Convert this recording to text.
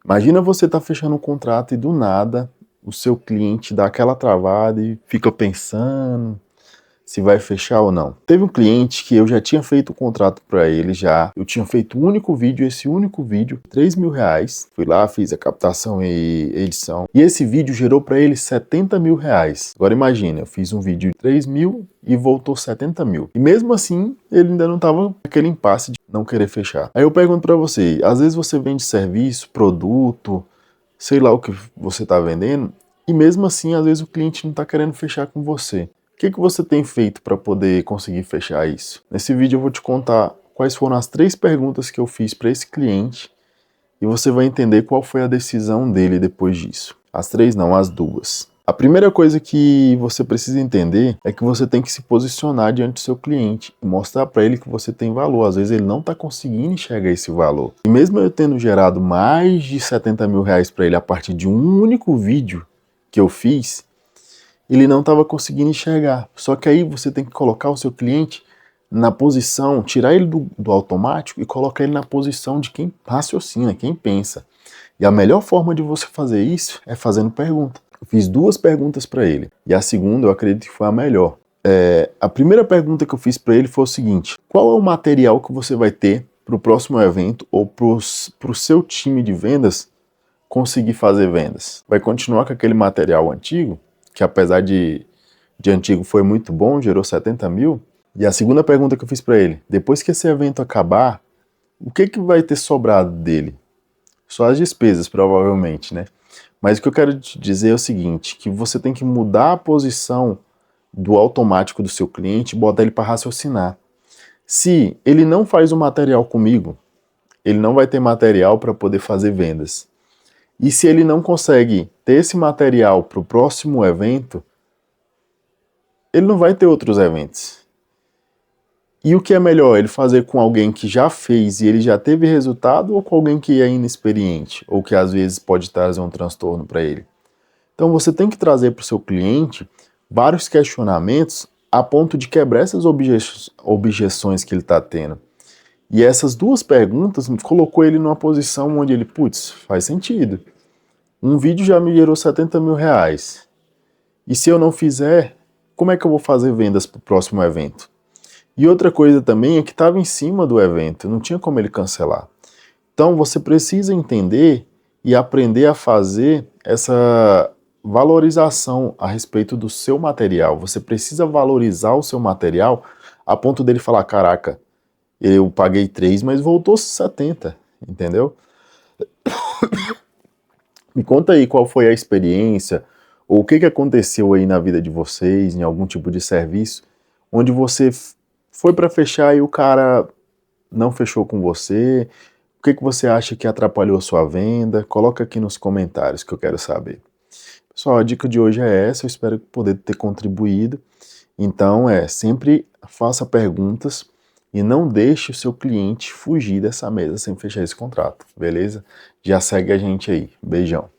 Imagina você tá fechando um contrato e do nada o seu cliente dá aquela travada e fica pensando se vai fechar ou não. Teve um cliente que eu já tinha feito o contrato para ele já, eu tinha feito um único vídeo, esse único vídeo, R$ 3.000, fui lá, fiz a captação e edição, e esse vídeo gerou para ele R$ 70.000. Agora imagina, eu fiz um vídeo de 3.000 e voltou 70.000, e mesmo assim ele ainda não tava naquele impasse de não querer fechar. Aí eu pergunto para você, às vezes você vende serviço, produto, sei lá o que você tá vendendo, e mesmo assim às vezes o cliente não tá querendo fechar com você. O que você tem feito para poder conseguir fechar isso? Nesse vídeo eu vou te contar quais foram as 3 perguntas que eu fiz para esse cliente e você vai entender qual foi a decisão dele depois disso. As 3 não, as 2. A primeira coisa que você precisa entender é que você tem que se posicionar diante do seu cliente e mostrar para ele que você tem valor. Às vezes ele não está conseguindo enxergar esse valor. E mesmo eu tendo gerado mais de R$ 70.000 para ele a partir de um único vídeo que eu fiz, ele não estava conseguindo enxergar. Só que aí você tem que colocar o seu cliente na posição, tirar ele do automático e colocar ele na posição de quem raciocina, quem pensa. E a melhor forma de você fazer isso é fazendo pergunta. Eu fiz 2 perguntas para ele, e a segunda eu acredito que foi a melhor. A primeira pergunta que eu fiz para ele foi o seguinte: qual é o material que você vai ter para o próximo evento ou para o seu time de vendas conseguir fazer vendas? Vai continuar com aquele material antigo, que apesar de antigo foi muito bom, gerou 70.000? E a segunda pergunta que eu fiz para ele: depois que esse evento acabar, o que vai ter sobrado dele? Só as despesas, provavelmente, né? Mas o que eu quero te dizer é o seguinte, que você tem que mudar a posição do automático do seu cliente e botar ele para raciocinar. Se ele não faz o material comigo, ele não vai ter material para poder fazer vendas. E se ele não consegue ter esse material para o próximo evento, ele não vai ter outros eventos. E o que é melhor, ele fazer com alguém que já fez e ele já teve resultado ou com alguém que é inexperiente ou que às vezes pode trazer um transtorno para ele? Então você tem que trazer para o seu cliente vários questionamentos a ponto de quebrar essas objeções que ele está tendo. E essas 2 perguntas colocou ele numa posição onde ele, putz, faz sentido. Um vídeo já me gerou R$ 70.000. E se eu não fizer, como é que eu vou fazer vendas para o próximo evento? E outra coisa também é que estava em cima do evento, não tinha como ele cancelar. Então você precisa entender e aprender a fazer essa valorização a respeito do seu material. Você precisa valorizar o seu material a ponto dele falar, caraca, eu paguei 3, mas voltou 70, entendeu? Me conta aí qual foi a experiência, ou o que aconteceu aí na vida de vocês, em algum tipo de serviço, onde você foi para fechar e o cara não fechou com você. O que você acha que atrapalhou a sua venda? Coloca aqui nos comentários que eu quero saber. Pessoal, a dica de hoje é essa, eu espero poder ter contribuído. Então sempre faça perguntas e não deixe o seu cliente fugir dessa mesa sem fechar esse contrato, beleza? Já segue a gente aí. Beijão.